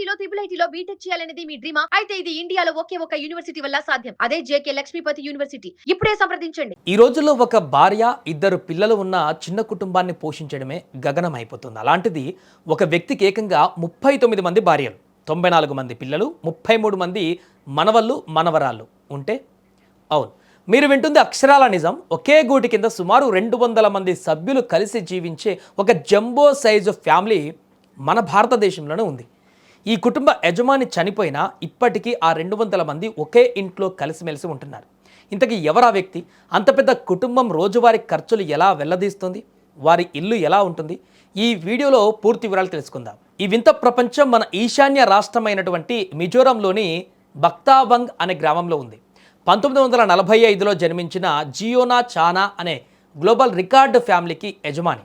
ఐఐటీలో IIITలో BTech చేయాలనేది మీ డ్రీమా? అయితే ఇది ఇండియాలో ఒకే ఒక యూనివర్సిటీ వల్ల సాధ్యం. అదే జేకే లక్ష్మీపతి యూనివర్సిటీ. ఇప్పుడే సంప్రదించండి. ఈ రోజుల్లో ఒక భార్య, ఇద్దరు పిల్లలు ఉన్న చిన్న కుటుంబాన్ని పోషించడమే గగనం అయిపోతుంది. అలాంటిది ఒక వ్యక్తికి ఏకంగా 39 మంది భార్యలు, 94 మంది పిల్లలు, 33 మంది మనవళ్ళు, మనవరాళ్ళు ఉంటే అవును, మీరు వింటుంది అక్షరాల నిజం. ఒకే గూటి కింద సుమారు 200 మంది సభ్యులు కలిసి జీవించే ఒక జంబో సైజు ఫ్యామిలీ మన భారతదేశంలోనే ఉంది. ఈ కుటుంబ యజమాని చనిపోయినా ఇప్పటికీ ఆ 200 మంది ఒకే ఇంట్లో కలిసిమెలిసి ఉంటున్నారు. ఇంతకీ ఎవరా వ్యక్తి? అంత పెద్ద కుటుంబం రోజువారీ ఖర్చులు ఎలా వెల్లదీస్తుంది? వారి ఇల్లు ఎలా ఉంటుంది? ఈ వీడియోలో పూర్తి వివరాలు తెలుసుకుందాం. ఈ వింత ప్రపంచం మన ఈశాన్య రాష్ట్రమైనటువంటి మిజోరంలోని బక్తాబంగ్ అనే గ్రామంలో ఉంది. 1945లో జన్మించిన జియోనా చానా అనే గ్లోబల్ రికార్డ్ ఫ్యామిలీకి యజమాని.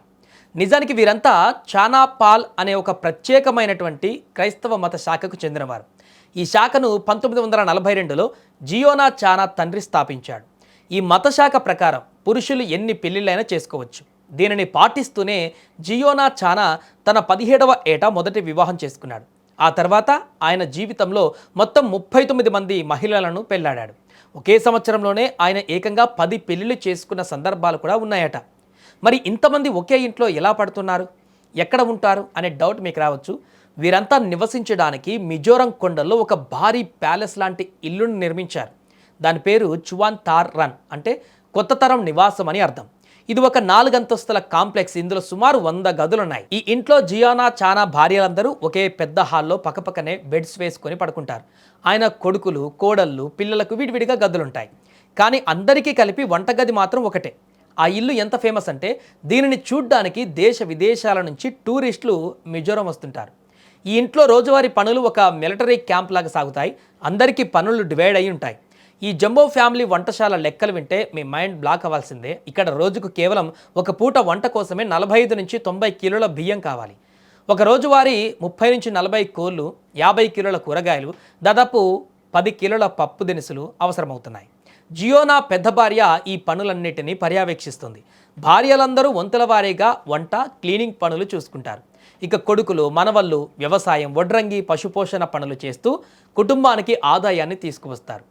నిజానికి వీరంతా చానా పాల్ అనే ఒక ప్రత్యేకమైనటువంటి క్రైస్తవ మత శాఖకు చెందినవారు. ఈ శాఖను 1942లో జియోనా చానా తండ్రి స్థాపించాడు. ఈ మత శాఖ ప్రకారం పురుషులు ఎన్ని పెళ్లిళ్ళైనా చేసుకోవచ్చు. దీనిని పాటిస్తూనే జియోనా చానా తన 17వ ఏట మొదటి వివాహం చేసుకున్నాడు. ఆ తర్వాత ఆయన జీవితంలో మొత్తం 39 మంది మహిళలను పెళ్లాడాడు. ఒకే సంవత్సరంలోనే ఆయన ఏకంగా 10 పెళ్లిళ్ళు చేసుకున్న సందర్భాలు కూడా ఉన్నాయట. మరి ఇంతమంది ఒకే ఇంట్లో ఎలా పడుతున్నారు, ఎక్కడ ఉంటారు అనే డౌట్ మీకు రావచ్చు. వీరంతా నివసించడానికి మిజోరం కొండల్లో ఒక భారీ ప్యాలెస్ లాంటి ఇల్లును నిర్మించారు. దాని పేరు చువాన్ తార్ రన్, అంటే కొత్త తరం నివాసం అని అర్థం. ఇది ఒక 4 అంతస్తుల కాంప్లెక్స్. ఇందులో సుమారు 100 గదులున్నాయి. ఈ ఇంట్లో జియానా చానా భార్యలందరూ ఒకే పెద్ద హాల్లో పక్కపక్కనే బెడ్స్ వేసుకొని పడుకుంటారు. ఆయన కొడుకులు, కోడళ్ళు, పిల్లలకు విడివిడిగా గదులుంటాయి. కానీ అందరికీ కలిపి వంటగది మాత్రం ఒకటే. ఆ ఇల్లు ఎంత ఫేమస్ అంటే దీనిని చూడ్డానికి దేశ విదేశాల నుంచి టూరిస్టులు మిజోరం వస్తుంటారు. ఈ ఇంట్లో రోజువారీ పనులు ఒక మిలిటరీ క్యాంప్ లాగా సాగుతాయి. అందరికీ పనులు డివైడ్ అయి ఉంటాయి. ఈ జంబో ఫ్యామిలీ వంటశాల లెక్కలు వింటే మీ మైండ్ బ్లాక్ అవ్వాల్సిందే. ఇక్కడ రోజుకు కేవలం ఒక పూట వంట కోసమే 45 నుంచి 90 కిలోల బియ్యం కావాలి. ఒక రోజువారీ 30 నుంచి 40 కోళ్ళు, 50 కిలోల కూరగాయలు, దాదాపు 10 కిలోల పప్పు దినుసులు అవసరమవుతున్నాయి. జియోనా పెద్ద భార్య ఈ పనులన్నిటినీ పర్యవేక్షిస్తుంది. భార్యలందరూ వంతుల వారీగా వంట, క్లీనింగ్ పనులు చూసుకుంటారు. ఇక కొడుకులు, మనవళ్ళు వ్యవసాయం, వడ్రంగి, పశుపోషణ పనులు చేస్తూ కుటుంబానికి ఆదాయాన్ని తీసుకువస్తారు.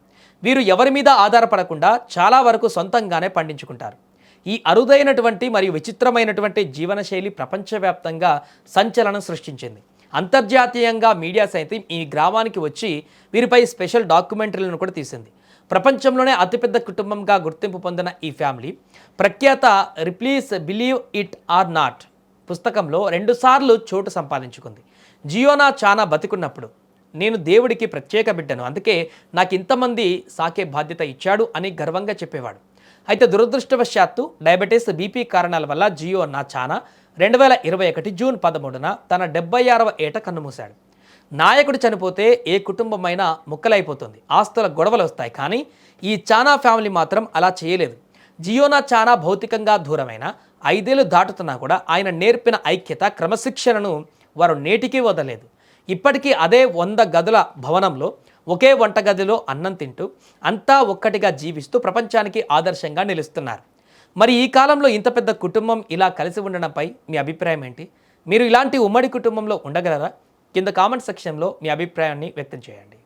వీరు ఎవరి మీద ఆధారపడకుండా చాలా వరకు సొంతంగానే పండించుకుంటారు. ఈ అరుదైనటువంటి మరియు విచిత్రమైనటువంటి జీవనశైలి ప్రపంచవ్యాప్తంగా సంచలనం సృష్టించింది. అంతర్జాతీయంగా మీడియా సైతం ఈ గ్రామానికి వచ్చి వీరిపై స్పెషల్ డాక్యుమెంటరీలను కూడా తీసింది. ప్రపంచంలోనే అతిపెద్ద కుటుంబంగా గుర్తింపు పొందిన ఈ ఫ్యామిలీ ప్రఖ్యాత రిప్లీస్ బిలీవ్ ఇట్ ఆర్ నాట్ పుస్తకంలో 2 సార్లు చోటు సంపాదించుకుంది. జియోనా చానా బతికున్నప్పుడు నేను దేవుడికి ప్రత్యేక బిడ్డను, అందుకే నాకు ఇంతమంది సాకే బాధ్యత ఇచ్చాడు అని గర్వంగా చెప్పేవాడు. అయితే దురదృష్టవశాత్తు డయాబెటీస్, బీపీ కారణాల వల్ల జియోనా చానా 2021 జూన్ 13న తన 76వ ఏట కన్నుమూశాడు. నాయకుడు చనిపోతే ఏ కుటుంబమైనా ముక్కలైపోతుంది, ఆస్తుల గొడవలు వస్తాయి. కానీ ఈ చానా ఫ్యామిలీ మాత్రం అలా చేయలేదు. జియోనా చానా భౌతికంగా దూరమైన 5 ఏళ్ళు దాటుతున్నా కూడా ఆయన నేర్పిన ఐక్యత, క్రమశిక్షణను వారు నేటికీ వదలలేదు. ఇప్పటికీ అదే 100 గదుల భవనంలో ఒకే వంటగదిలో అన్నం తింటూ అంతా ఒక్కటిగా జీవిస్తూ ప్రపంచానికి ఆదర్శంగా నిలుస్తున్నారు. మరి ఈ కాలంలో ఇంత పెద్ద కుటుంబం ఇలా కలిసి ఉండడంపై మీ అభిప్రాయం ఏంటి? మీరు ఇలాంటి ఉమ్మడి కుటుంబంలో ఉండగలరా? కింద కామెంట్ సెక్షన్లో మీ అభిప్రాయాన్ని వ్యక్తం చేయండి.